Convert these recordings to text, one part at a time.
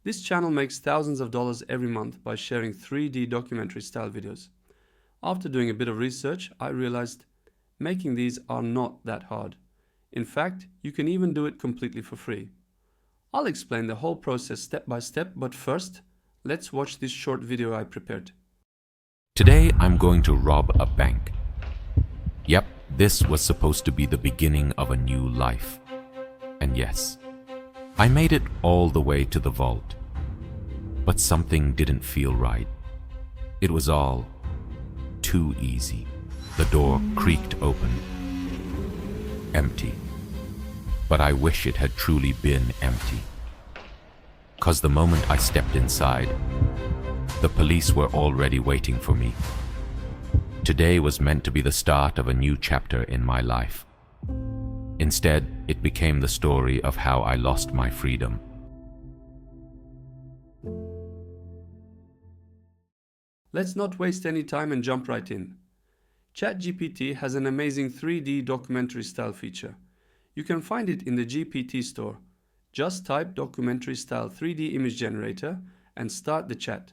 This channel makes thousands of dollars every month by sharing 3D documentary style videos. After doing a bit of research, I realized making these are not that hard. In fact, you can even do it completely for free. I'll explain the whole process step by step, but first, let's watch this short video I prepared. Today I'm going to rob a bank. Yep, this was supposed to be the beginning of a new life. And yes, I made it all the way to the vault. But something didn't feel right. It was all too easy. The door creaked open. Empty. But I wish it had truly been empty. 'Cause the moment I stepped inside, the police were already waiting for me. Today was meant to be the start of a new chapter in my life. Instead, it became the story of how I lost my freedom. Let's not waste any time and jump right in. ChatGPT has an amazing 3D documentary style feature. You can find it in the GPT store. Just type documentary style 3D image generator and start the chat.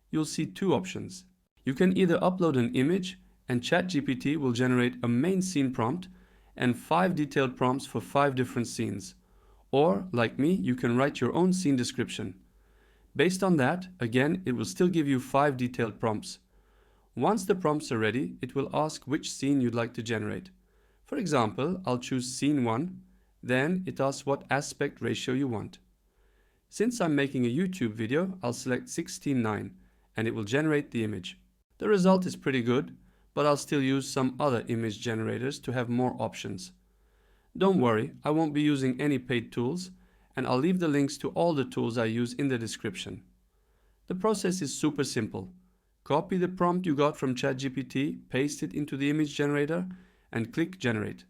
You'll see two options. You can either upload an image and ChatGPT will generate a main scene prompt and 5 detailed prompts for 5 different scenes. Or, like me, you can write your own scene description. Based on that, again, it will still give you 5 detailed prompts. Once the prompts are ready, it will ask which scene you'd like to generate. For example, I'll choose scene 1, then it asks what aspect ratio you want. Since I'm making a YouTube video, I'll select 16:9 and it will generate the image. The result is pretty good, but I'll still use some other image generators to have more options. Don't worry, I won't be using any paid tools, and I'll leave the links to all the tools I use in the description. The process is super simple. Copy the prompt you got from ChatGPT, paste it into the image generator, and click Generate.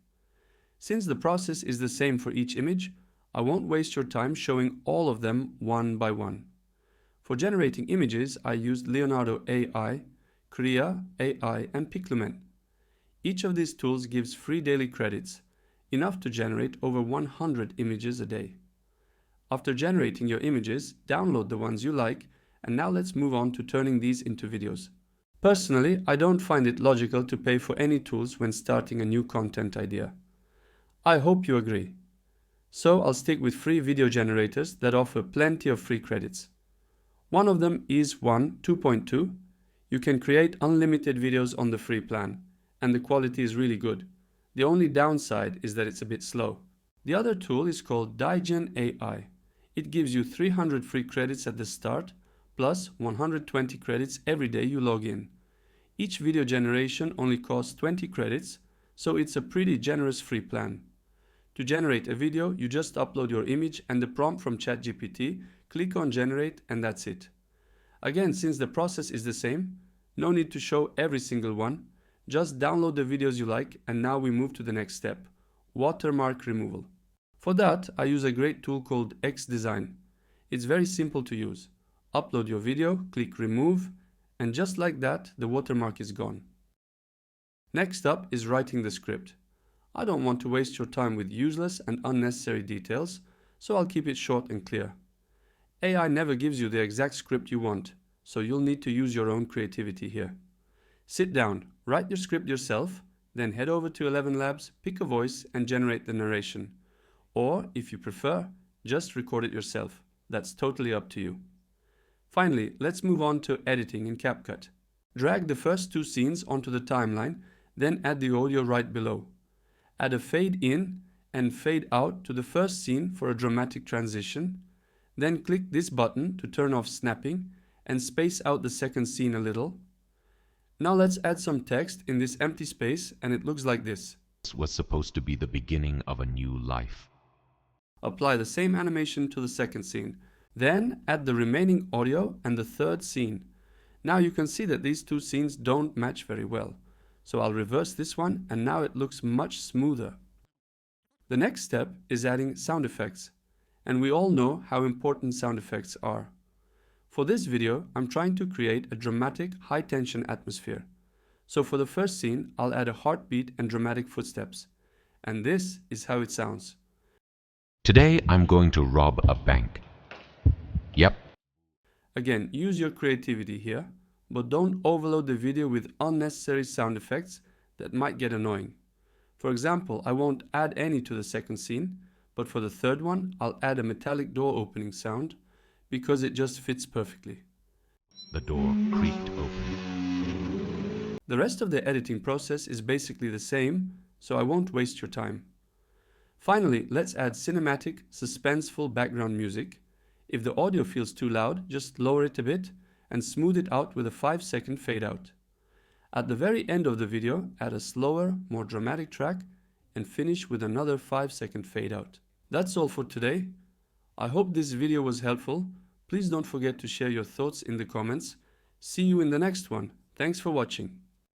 Since the process is the same for each image, I won't waste your time showing all of them one by one. For generating images, I used Leonardo AI, Krea AI, and Piclumen. Each of these tools gives free daily credits, enough to generate over 100 images a day. After generating your images, download the ones you like, and now let's move on to turning these into videos. Personally, I don't find it logical to pay for any tools when starting a new content idea. I hope you agree. So I'll stick with free video generators that offer plenty of free credits. One of them is 2.2. You can create unlimited videos on the free plan, and the quality is really good. The only downside is that it's a bit slow. The other tool is called Digen AI. It gives you 300 free credits at the start, plus 120 credits every day you log in. Each video generation only costs 20 credits, so it's a pretty generous free plan. To generate a video, you just upload your image and the prompt from ChatGPT, click on Generate, and that's it. Again, since the process is the same, no need to show every single one. Just download the videos you like, and now we move to the next step, Watermark Removal. For that, I use a great tool called XDesign. It's very simple to use. Upload your video, click Remove, and just like that, the watermark is gone. Next up is writing the script. I don't want to waste your time with useless and unnecessary details, so I'll keep it short and clear. AI never gives you the exact script you want, so you'll need to use your own creativity here. Sit down, write your script yourself, then head over to 11 Labs, pick a voice, and generate the narration. Or, if you prefer, just record it yourself. That's totally up to you. Finally, let's move on to editing in CapCut. Drag the first 2 scenes onto the timeline, then add the audio right below. Add a fade in and fade out to the first scene for a dramatic transition. Then click this button to turn off snapping and space out the second scene a little. Now let's add some text in this empty space, and it looks like this. This was supposed to be the beginning of a new life. Apply the same animation to the second scene. Then add the remaining audio and the third scene. Now you can see that these 2 scenes don't match very well. So I'll reverse this one, and now it looks much smoother. The next step is adding sound effects. And we all know how important sound effects are. For this video, I'm trying to create a dramatic, high-tension atmosphere. So for the first scene, I'll add a heartbeat and dramatic footsteps. And this is how it sounds. Today I'm going to rob a bank. Yep. Again, use your creativity here, but don't overload the video with unnecessary sound effects that might get annoying. For example, I won't add any to the second scene, but for the third one, I'll add a metallic door opening sound because it just fits perfectly. The door creaked open. The rest of the editing process is basically the same, so I won't waste your time. Finally, let's add cinematic, suspenseful background music. If the audio feels too loud, just lower it a bit and smooth it out with a 5-second fade out. At the very end of the video, add a slower, more dramatic track and finish with another 5-second fade out. That's all for today. I hope this video was helpful. Please don't forget to share your thoughts in the comments. See you in the next one. Thanks for watching.